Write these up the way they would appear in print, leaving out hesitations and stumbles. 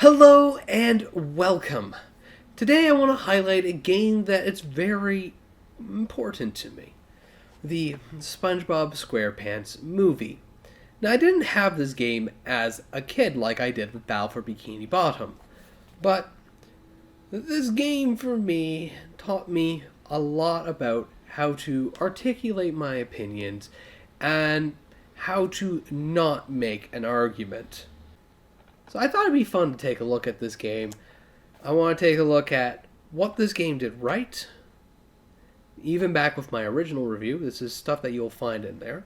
Hello and welcome. Today I want to highlight a game that is very important to me. The Spongebob Squarepants Movie. Now I didn't have this game as a kid like I did with Battle for Bikini Bottom, but this game for me taught me a lot about how to articulate my opinions and how to not make an argument. So I thought it'd be fun to take a look at this game. I want to take a look at what this game did right, even back with my original review. This is stuff that you'll find in there.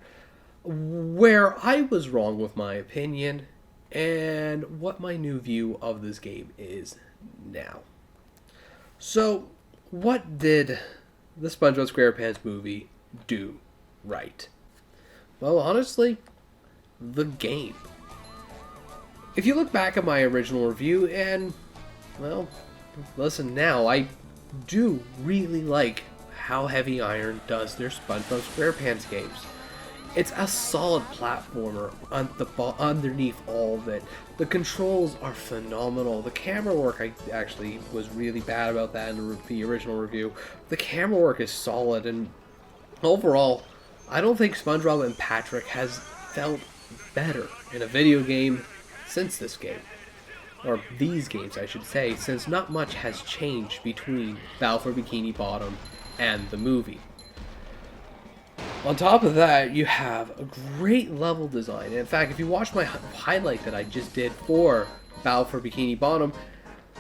Where I was wrong with my opinion, and what my new view of this game is now. So, what did the SpongeBob SquarePants movie do right? Well, honestly, the game. If you look back at my original review and, well, listen now, I do really like how Heavy Iron does their SpongeBob SquarePants games. It's a solid platformer underneath all of it. The controls are phenomenal. The camera work, I actually was really bad about that in the original review. The camera work is solid, and overall, I don't think SpongeBob and Patrick has felt better in a video game since this game. Or these games, I should say, since not much has changed between Battle for Bikini Bottom and the movie. On top of that, you have a great level design. In fact, if you watch my highlight that I just did for Battle for Bikini Bottom,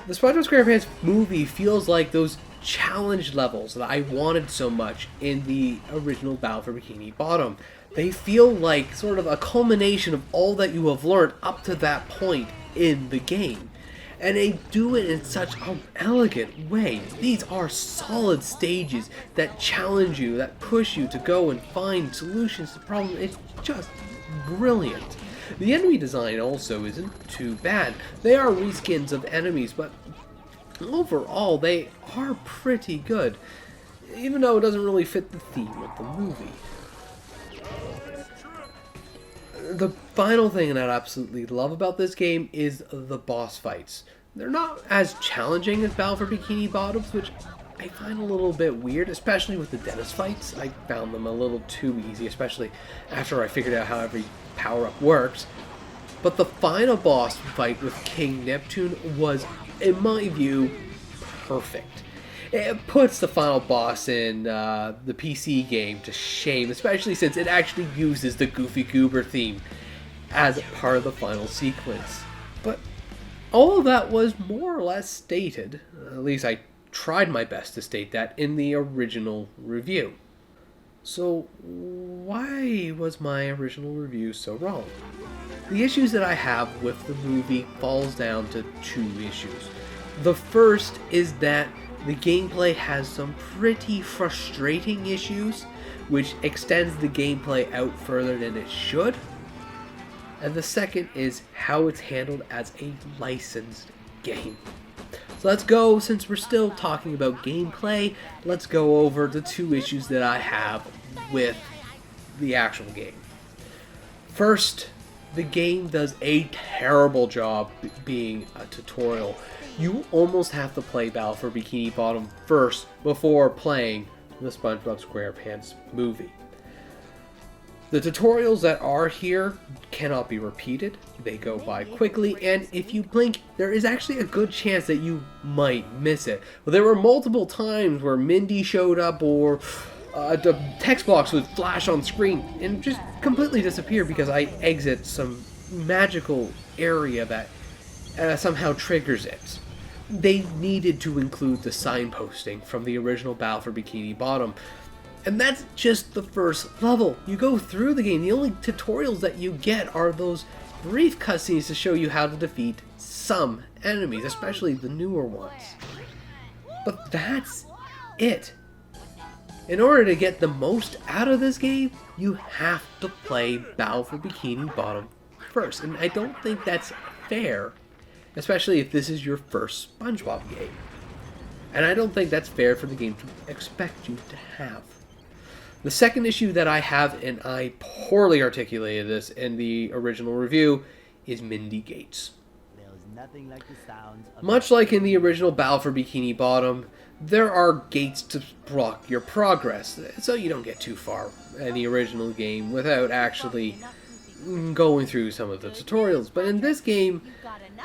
the SpongeBob SquarePants movie feels like those challenge levels that I wanted so much in the original Battle for Bikini Bottom. They feel like sort of a culmination of all that you have learned up to that point in the game. And they do it in such an elegant way. These are solid stages that challenge you, that push you to go and find solutions to problems. It's just brilliant. The enemy design also isn't too bad. They are reskins of enemies, but overall they are pretty good, even though it doesn't really fit the theme of the movie. The final thing that I absolutely love about this game is the boss fights. They're not as challenging as Battle for Bikini Bottoms, which I find a little bit weird, especially with the dentist fights. I found them a little too easy, especially after I figured out how every power-up works. But the final boss fight with King Neptune was, in my view, perfect. It puts the final boss in the PC game to shame, especially since it actually uses the Goofy Goober theme as part of the final sequence. But all of that was more or less stated, at least I tried my best to state that, in the original review. So why was my original review so wrong? The issues that I have with the movie falls down to two issues. The first is that the gameplay has some pretty frustrating issues, which extends the gameplay out further than it should. And the second is how it's handled as a licensed game. So let's go, since we're still talking about gameplay, let's go over the two issues that I have with the actual game. First, the game does a terrible job being a tutorial. You almost have to play Battle for Bikini Bottom first before playing the SpongeBob SquarePants movie. The tutorials that are here cannot be repeated. They go by quickly, and if you blink, there is actually a good chance that you might miss it. Well, there were multiple times where Mindy showed up, or the text box would flash on screen and just completely disappear because I exit some magical area that somehow triggers it. They needed to include the signposting from the original Battle for Bikini Bottom. And that's just the first level. You go through the game, the only tutorials that you get are those brief cutscenes to show you how to defeat some enemies, especially the newer ones. But that's it. In order to get the most out of this game, you have to play Battle for Bikini Bottom first. And I don't think that's fair, especially if this is your first SpongeBob game. And I don't think that's fair for the game to expect you to have. The second issue that I have, and I poorly articulated this in the original review, is Mindy Gates. Much like in the original Battle for Bikini Bottom, there are gates to block your progress, so you don't get too far in the original game without actually going through some of the tutorials. But in this game,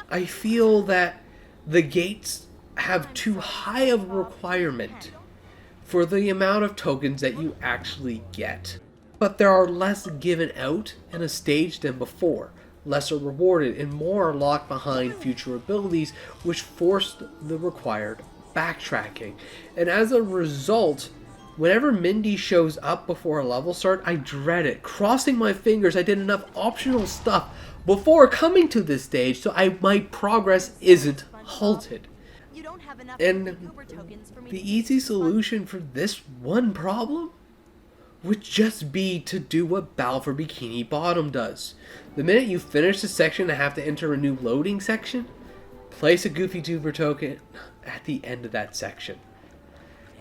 I feel that the gates have too high of a requirement for the amount of tokens that you actually get. But there are less given out in a stage than before, less are rewarded, and more are locked behind future abilities, which force the required backtracking. And as a result, whenever Mindy shows up before a level start, I dread it, crossing my fingers I did enough optional stuff before coming to this stage so my progress isn't halted. And the easy solution for this one problem would just be to do what Battle for Bikini Bottom does. The minute you finish the section and have to enter a new loading section, place a Goofy Tuber token at the end of that section.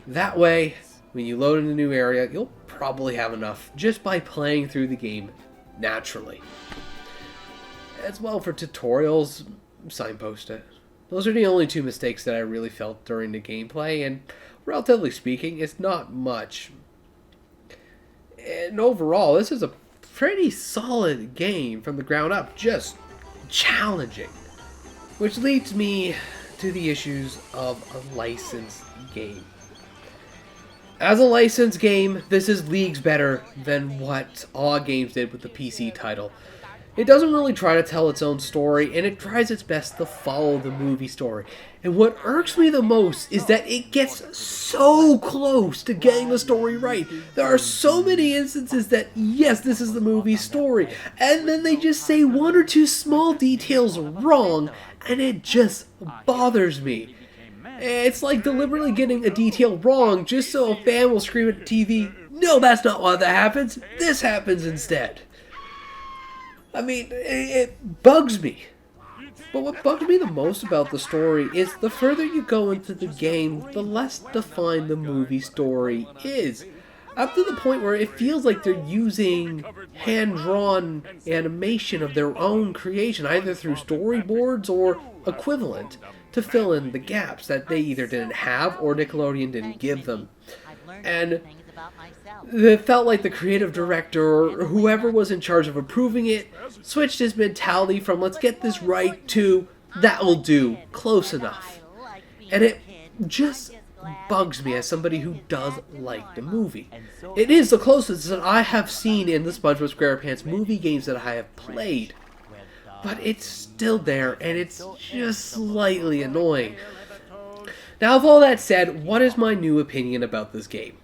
That way, when you load in a new area, you'll probably have enough just by playing through the game naturally. As well, for tutorials, signpost it. Those are the only two mistakes that I really felt during the gameplay, and relatively speaking, it's not much. And overall, this is a pretty solid game from the ground up, just challenging. Which leads me to the issues of a licensed game. As a licensed game, this is leagues better than what Aw Games did with the PC title. It doesn't really try to tell its own story, and it tries its best to follow the movie story. And what irks me the most is that it gets so close to getting the story right. There are so many instances that, yes, this is the movie story, and then they just say one or two small details wrong, and it just bothers me. It's like deliberately getting a detail wrong just so a fan will scream at the TV, "No, that's not why that happens. This happens instead." I mean, it bugs me. But what bugs me the most about the story is the further you go into the game, the less defined the movie story is. Up to the point where it feels like they're using hand-drawn animation of their own creation, either through storyboards or equivalent, to fill in the gaps that they either didn't have or Nickelodeon didn't give them. And it felt like the creative director or whoever was in charge of approving it switched his mentality from "let's get this right" to "that will do, close enough." And it just bugs me as somebody who does like the movie. It is the closest that I have seen in the Spongebob Squarepants movie games that I have played. But it's still there, and it's just slightly annoying. Now, with all that said, what is my new opinion about this game?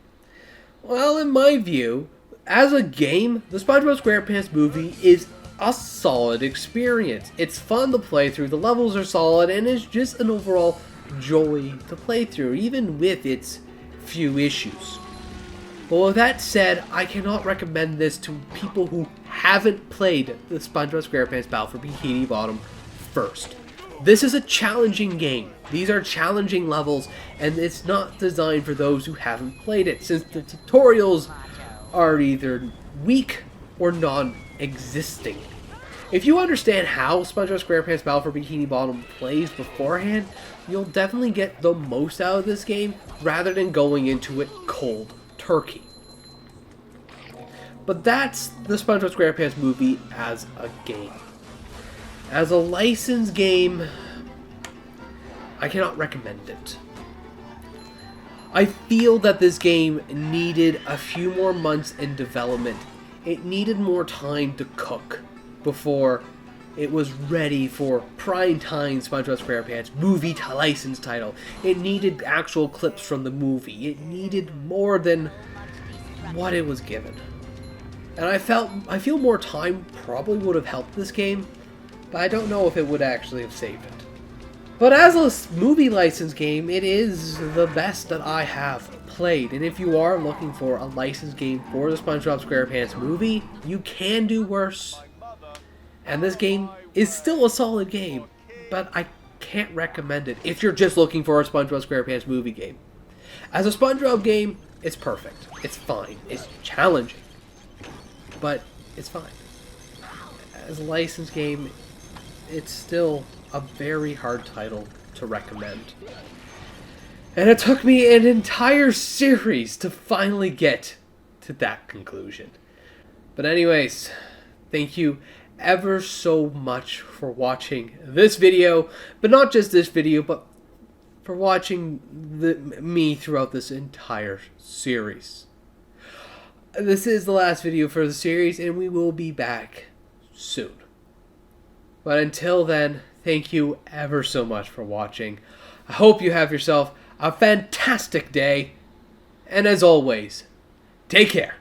Well, in my view, as a game, the Spongebob Squarepants movie is a solid experience. It's fun to play through, the levels are solid, and it's just an overall joy to play through, even with its few issues. But with that said, I cannot recommend this to people who haven't played the Spongebob Squarepants Battle for Bikini Bottom first. This is a challenging game. These are challenging levels, and it's not designed for those who haven't played it, since the tutorials are either weak or non-existing. If you understand how Spongebob Squarepants Battle for Bikini Bottom plays beforehand, you'll definitely get the most out of this game, rather than going into it cold turkey. But that's the Spongebob Squarepants movie as a game. As a licensed game, I cannot recommend it. I feel that this game needed a few more months in development. It needed more time to cook before it was ready for prime time Spongebob Squarepants movie license title. It needed actual clips from the movie. It needed more than what it was given. And I feel more time probably would have helped this game, but I don't know if it would actually have saved it. But as a movie license game, it is the best that I have played. And if you are looking for a licensed game for the Spongebob Squarepants movie, you can do worse. And this game is still a solid game, but I can't recommend it if you're just looking for a Spongebob Squarepants movie game. As a SpongeBob game, it's perfect. It's fine. It's challenging, but it's fine. As a licensed game, it's still a very hard title to recommend. And it took me an entire series to finally get to that conclusion. But anyways, thank you ever so much for watching this video, but not just this video, but for watching me throughout this entire series. This is the last video for the series, and we will be back soon. But until then, thank you ever so much for watching. I hope you have yourself a fantastic day, and as always, take care.